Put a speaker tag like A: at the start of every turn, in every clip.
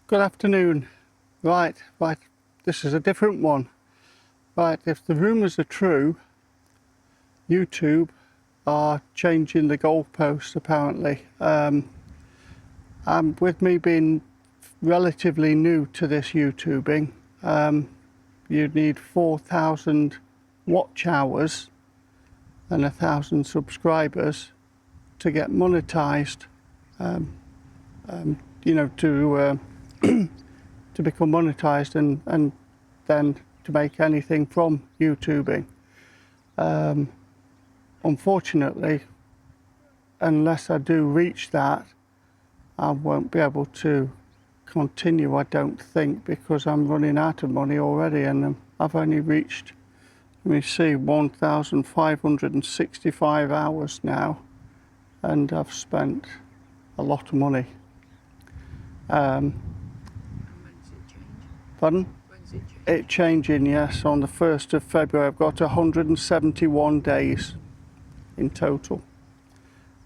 A: Good afternoon. Right, this is a different one. Right, if the rumours are true, YouTube are changing the goalposts apparently. With me being relatively new to this YouTubing, you'd need 4,000 watch hours and 1,000 subscribers to get monetized, to become monetized and then to make anything from YouTubing. Unfortunately, unless I do reach that, I won't be able to continue, I don't think, because I'm running out of money already, and I've only reached, let me see, 1,565 hours now, and I've spent a lot of money.
B: When does it change?
A: Pardon?
B: When's it change?
A: It changing, yes, on the 1st of February. I've got 171 days in total.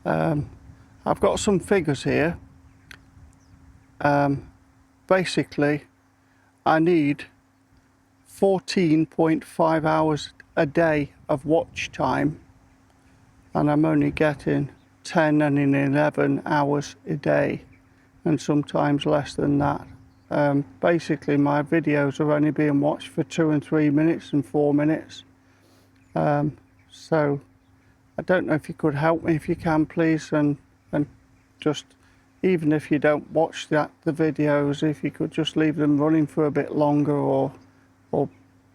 A: I've got some figures here. Basically, I need 14.5 hours a day of watch time, and I'm only getting 10 and 11 hours a day, and sometimes less than that. Basically, my videos are only being watched for 2 and 3 minutes and 4 minutes. So I don't know if you could help me, if you can, please, and just, even if you don't watch the videos, if you could just leave them running for a bit longer, or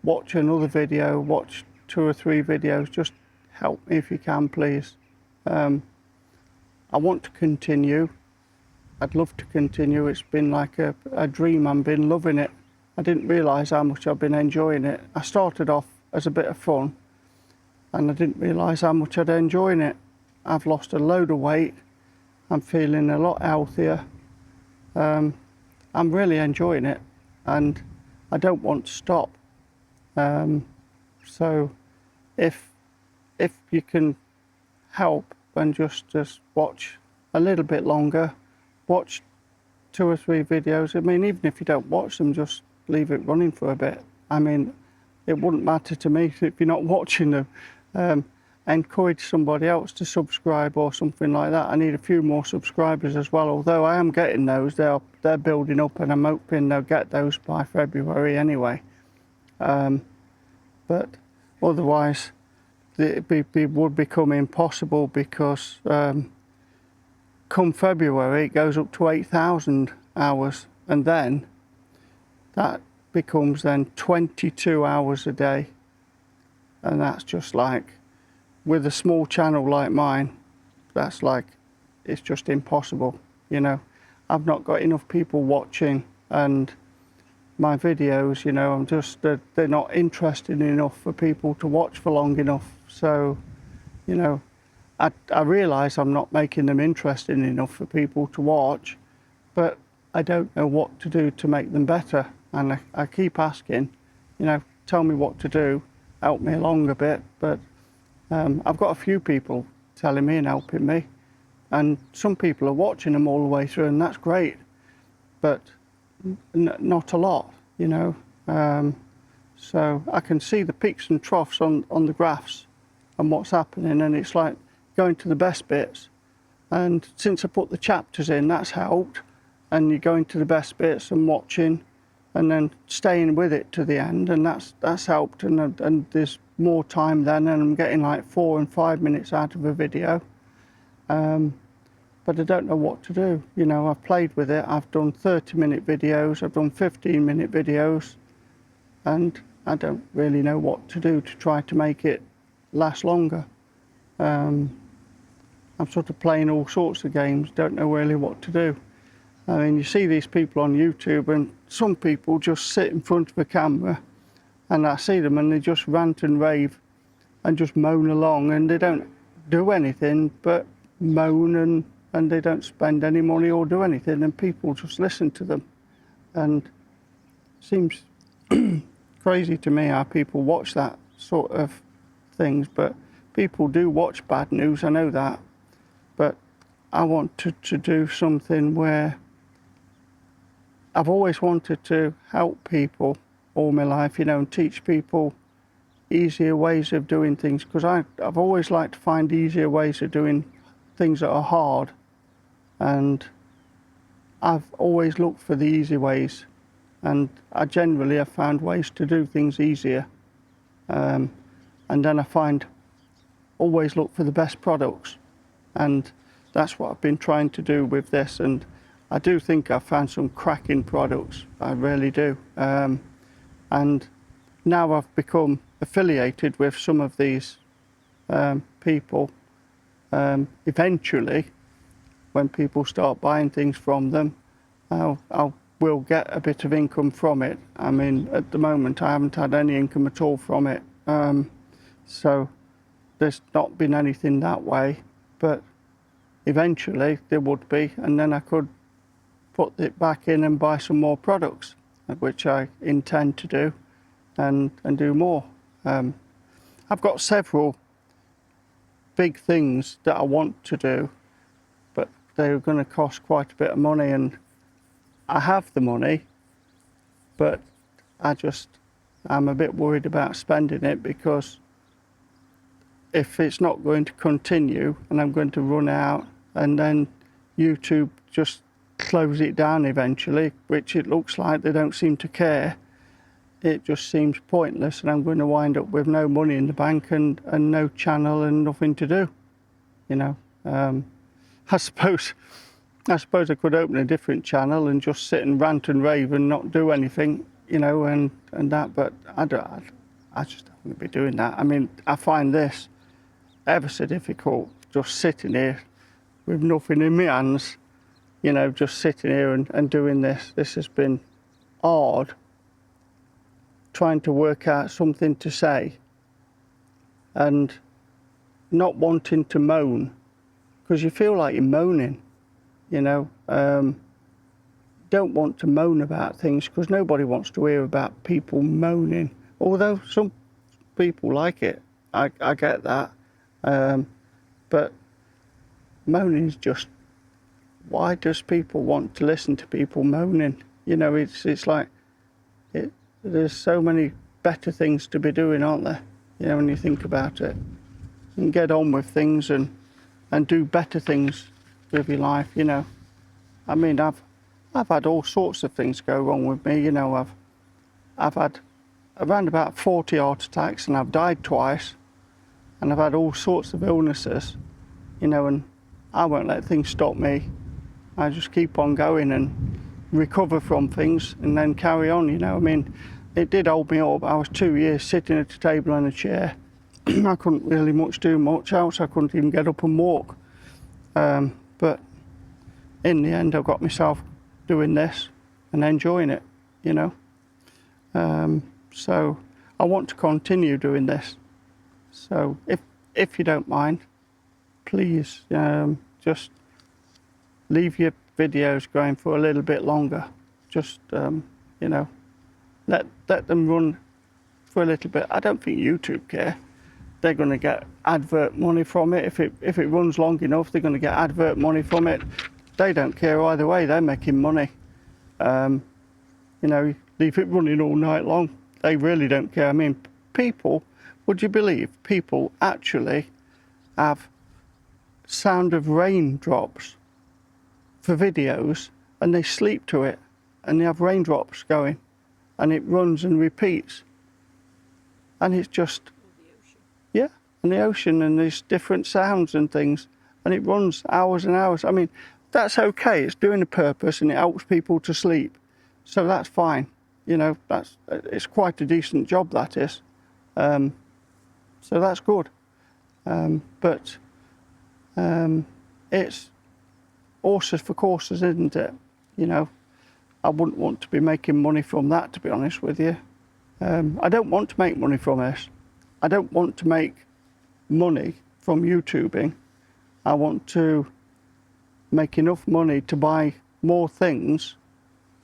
A: watch another video, watch 2 or 3 videos, just help me if you can, please. I want to continue. I'd love to continue. It's been like a dream. I've been loving it. I didn't realise how much I've been enjoying it. I started off as a bit of fun, and I didn't realise how much I'd enjoying it. I've lost a load of weight. I'm feeling a lot healthier. I'm really enjoying it, and I don't want to stop. So if you can help and just watch a little bit longer, watch 2 or 3 videos. I mean, even if you don't watch them, just leave it running for a bit. I mean, it wouldn't matter to me if you're not watching them. Encourage somebody else to subscribe or something like that. I need a few more subscribers as well, although I am getting those. They're building up, and I'm hoping they'll get those by February anyway. But otherwise it would become impossible, because come February it goes up to 8,000 hours, and then that becomes then 22 hours a day, and that's just like, with a small channel like mine, that's like, it's just impossible, you know. I've not got enough people watching, and my videos, you know, I'm just, they're not interesting enough for people to watch for long enough. So, you know, I realise I'm not making them interesting enough for people to watch, but I don't know what to do to make them better. And I keep asking, you know, tell me what to do, help me along a bit. But I've got a few people telling me and helping me, and some people are watching them all the way through, and that's great, but not a lot, you know. So I can see the peaks and troughs on the graphs and what's happening, and it's like going to the best bits. And since I put the chapters in, that's helped, and you're going to the best bits and watching, and then staying with it to the end, and that's helped. And there's more time then, and I'm getting like 4 and 5 minutes out of a video. But I don't know what to do. You know, I've played with it. I've done 30-minute videos. I've done 15-minute videos, and I don't really know what to do to try to make it last longer. I'm sort of playing all sorts of games, don't know really what to do. I mean, you see these people on YouTube, and some people just sit in front of a camera, and I see them and they just rant and rave and just moan along, and they don't do anything but moan, and they don't spend any money or do anything, and people just listen to them. And it seems crazy to me how people watch that sort of things, but people do watch bad news, I know that. But I want to do something where I've always wanted to help people all my life, you know, and teach people easier ways of doing things, because I've always liked to find easier ways of doing things that are hard, and I've always looked for the easy ways, and I generally have found ways to do things easier, and then I always look for the best products, and that's what I've been trying to do with this, and I do think I've found some cracking products, I really do, and now I've become affiliated with some of these people. Eventually, when people start buying things from them, we'll get a bit of income from it. I mean, at the moment, I haven't had any income at all from it. So there's not been anything that way, but eventually there would be, and then I could put it back in and buy some more products, which I intend to do, and do more. I've got several big things that I want to do, but they're going to cost quite a bit of money, and I have the money, but I'm a bit worried about spending it, because if it's not going to continue and I'm going to run out, and then YouTube just close it down eventually, which it looks like they don't seem to care, it just seems pointless, and I'm going to wind up with no money in the bank and no channel and nothing to do, you know. I suppose I could open a different channel and just sit and rant and rave and not do anything, you know, and that, but I just don't want to be doing that. I mean, I find this ever so difficult, just sitting here with nothing in my hands, you know, just sitting here and doing this. This has been hard, trying to work out something to say and not wanting to moan, because you feel like you're moaning, you know. Don't want to moan about things, because nobody wants to hear about people moaning, although some people like it. I get that, but moaning is just, why does people want to listen to people moaning? You know, it's like there's so many better things to be doing, aren't there? You know, when you think about it, you can get on with things and do better things with your life, you know. I mean, I've had all sorts of things go wrong with me, you know. I've had around about 40 heart attacks, and I've died twice, and I've had all sorts of illnesses, you know, and I won't let things stop me. I just keep on going and recover from things and then carry on, you know. I mean, it did hold me up. I was 2 years sitting at a table and a chair. I couldn't really do much else. I couldn't even get up and walk. But in the end, I got myself doing this and enjoying it, you know. So I want to continue doing this. So if you don't mind, please just leave your videos going for a little bit longer. Just you know, let them run for a little bit. I don't think YouTube care. They're going to get advert money from it. If it runs long enough, they're going to get advert money from it. They don't care either way. They're making money. You know, leave it running all night long. They really don't care. I mean, people, would you believe people actually have sound of raindrops for videos, and they sleep to it, and they have raindrops going, and it runs and repeats, and it's just, yeah, and the ocean, and there's different sounds and things, and it runs hours and hours. I mean, that's okay. It's doing a purpose, and it helps people to sleep, so that's fine. You know, it's quite a decent job, that is. So that's good. But it's horses for courses, isn't it? You know, I wouldn't want to be making money from that, to be honest with you. I don't want to make money from this. I don't want to make money from YouTubing. I want to make enough money to buy more things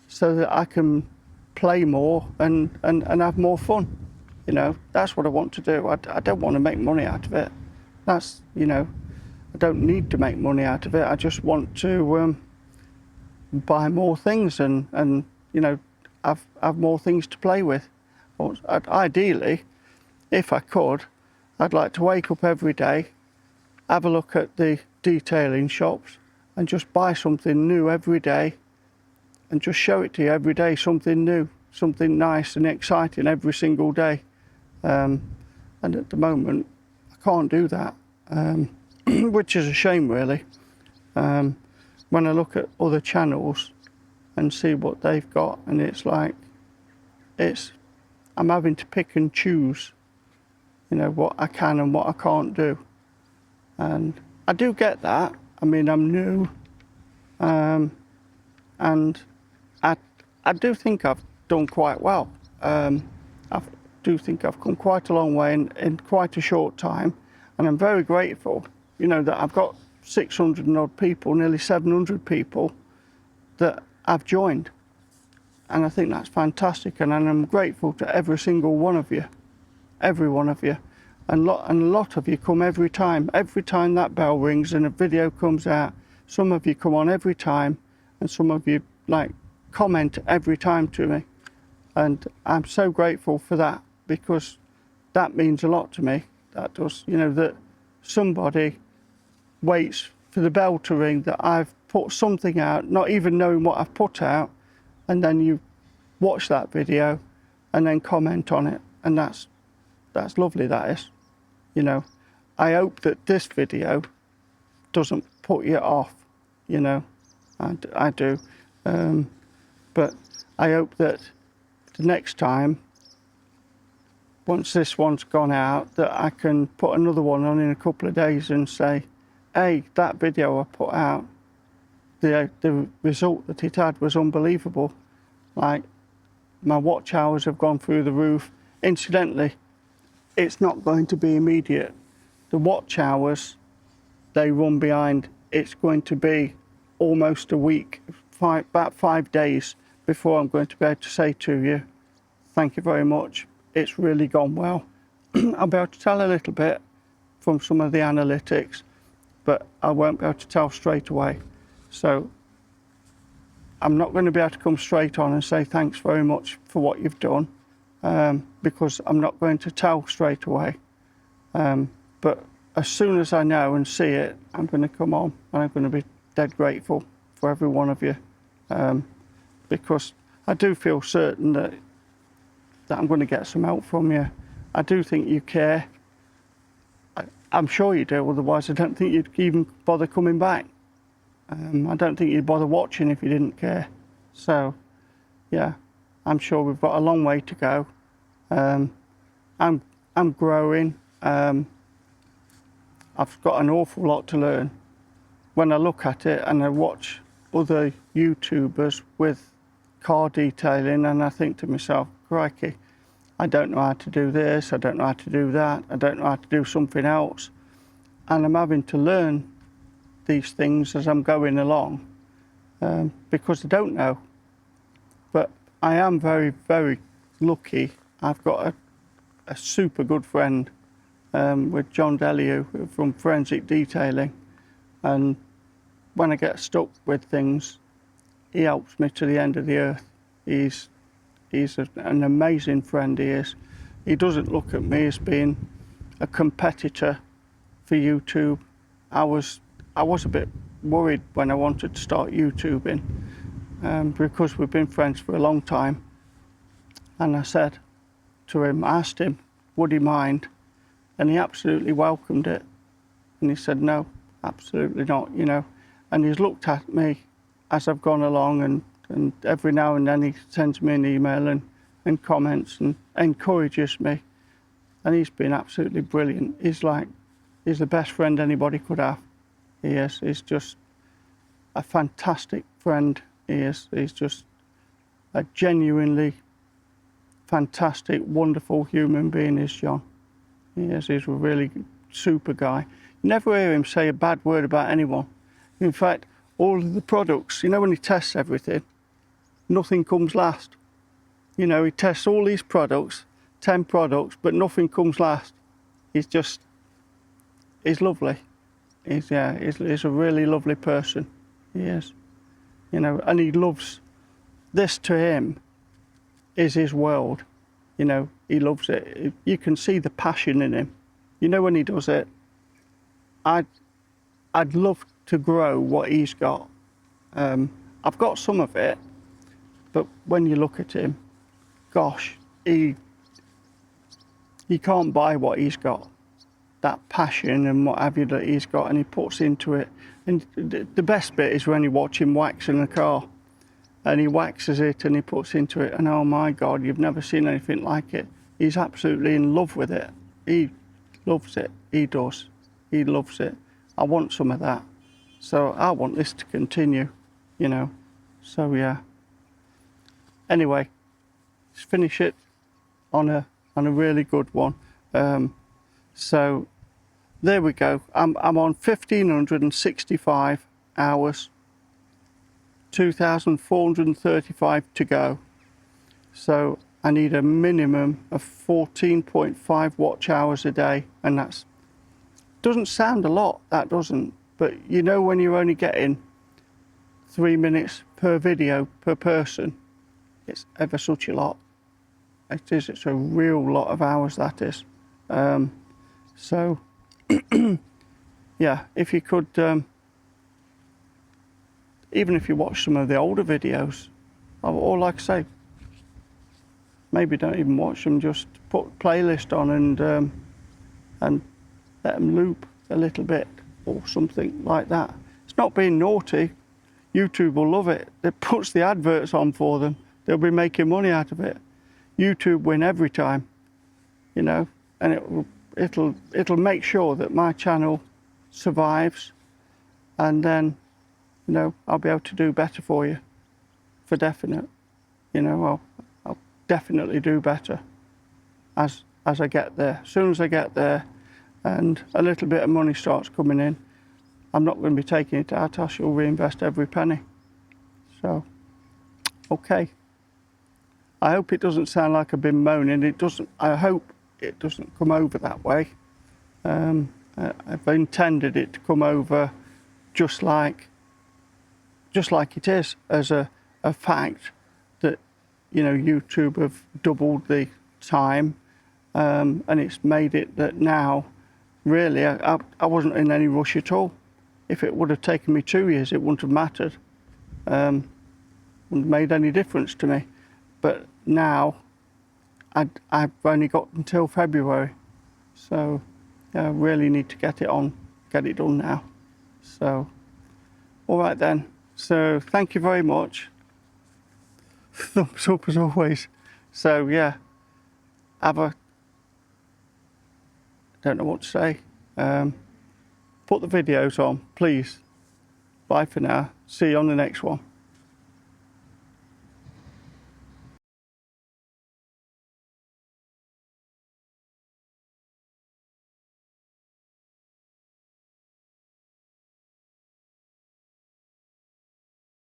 A: so that I can play more and have more fun. You know, that's what I want to do. I don't want to make money out of it. That's, you know, I don't need to make money out of it. I just want to buy more things and you know, have more things to play with. Or ideally, if I could, I'd like to wake up every day, have a look at the detailing shops and just buy something new every day and just show it to you every day, something new, something nice and exciting every single day. And at the moment, I can't do that, which is a shame really. When I look at other channels and see what they've got, and it's like, I'm having to pick and choose, you know, what I can and what I can't do. And I do get that. I mean, I'm new, and I do think I've done quite well. I do think I've come quite a long way in quite a short time, and I'm very grateful, you know, that I've got 600 and odd people, nearly 700 people that I've joined. And I think that's fantastic, and I'm grateful to every single one of you, every one of you. And a lot of you come every time that bell rings and a video comes out. Some of you come on every time, and some of you like comment every time to me. And I'm so grateful for that, because that means a lot to me. That does, you know, that somebody waits for the bell to ring, that I've put something out, not even knowing what I've put out, and then you watch that video and then comment on it. And that's lovely, that is. You know, I hope that this video doesn't put you off, you know, I do. But I hope that the next time, once this one's gone out, that I can put another one on in a couple of days and say, hey, that video I put out, the result that it had was unbelievable. Like, my watch hours have gone through the roof. Incidentally, it's not going to be immediate. The watch hours, they run behind. It's going to be almost a week, about 5 days before I'm going to be able to say to you, thank you very much, it's really gone well. I'll be able to tell a little bit from some of the analytics, but I won't be able to tell straight away. So I'm not going to be able to come straight on and say thanks very much for what you've done, because I'm not going to tell straight away. But as soon as I know and see it, I'm going to come on and I'm going to be dead grateful for every one of you, because I do feel certain that I'm going to get some help from you. I do think you care. I'm sure you do, otherwise I don't think you'd even bother coming back. I don't think you'd bother watching if you didn't care. So, yeah, I'm sure we've got a long way to go. I'm growing. I've got an awful lot to learn. When I look at it and I watch other YouTubers with car detailing, and I think to myself, crikey, I don't know how to do this, I don't know how to do that, I don't know how to do something else. And I'm having to learn these things as I'm going along, because I don't know. But I am very, very lucky. I've got a super good friend with John Deliu from Forensic Detailing, and when I get stuck with things, he helps me to the end of the earth. He's an amazing friend, he is. He doesn't look at me as being a competitor for YouTube. I was a bit worried when I wanted to start YouTubing, because we've been friends for a long time. And I said to him, I asked him, would he mind? And he absolutely welcomed it. And he said, no, absolutely not, you know. And he's looked at me as I've gone along, and every now and then he sends me an email and comments and encourages me. And he's been absolutely brilliant. He's the best friend anybody could have. He is. He's just a fantastic friend. He is. He's just a genuinely fantastic, wonderful human being, is John. He is. He's a really super guy. You never hear him say a bad word about anyone. In fact, all of the products, you know, when he tests everything, nothing comes last. You know, he tests all these products, 10 products, but nothing comes last. He's lovely. He's a really lovely person. He is. You know, and he loves this to him is his world. You know, he loves it. You can see the passion in him. You know, when he does it, I'd love to grow what he's got. I've got some of it, but when you look at him, gosh, he can't buy what he's got. That passion and what have you that he's got, and he puts into it. And the best bit is when you watch him waxing a car, and he waxes it and he puts into it, and oh my God, you've never seen anything like it. He's absolutely in love with it. He loves it. He does. He loves it. I want some of that. So I want this to continue, you know. So yeah. Anyway, let's finish it on a really good one. So there we go. I'm on 1,565 hours, 2,435 to go. So I need a minimum of 14.5 watch hours a day, and that's doesn't sound a lot, that doesn't, but you know, when you're only getting 3 minutes per video per person, it's ever such a lot. It is. It's a real lot of hours, that is. So yeah, if you could, even if you watch some of the older videos, or like I say, maybe don't even watch them, just put playlist on and let them loop a little bit or something like that. It's not being naughty. YouTube will love it. It puts the adverts on for them. They'll be making money out of it. YouTube win every time, you know, and it'll make sure that my channel survives, and then, you know, I'll be able to do better for you, for definite. You know, I'll definitely do better as I get there. As soon as I get there and a little bit of money starts coming in, I'm not going to be taking it out. I shall reinvest every penny. So, okay. I hope it doesn't sound like I've been moaning. It doesn't. I hope it doesn't come over that way. I've intended it to come over just like it is, as a fact that, you know, YouTube have doubled the time, and it's made it that now, really, I wasn't in any rush at all. If it would have taken me 2 years, it wouldn't have mattered. Wouldn't have made any difference to me. But now, I've only got until February, so I really need to get it done now. So, all right then. So thank you very much. Thumbs up as always. So yeah, don't know what to say. Put the videos on, please. Bye for now. See you on the next one.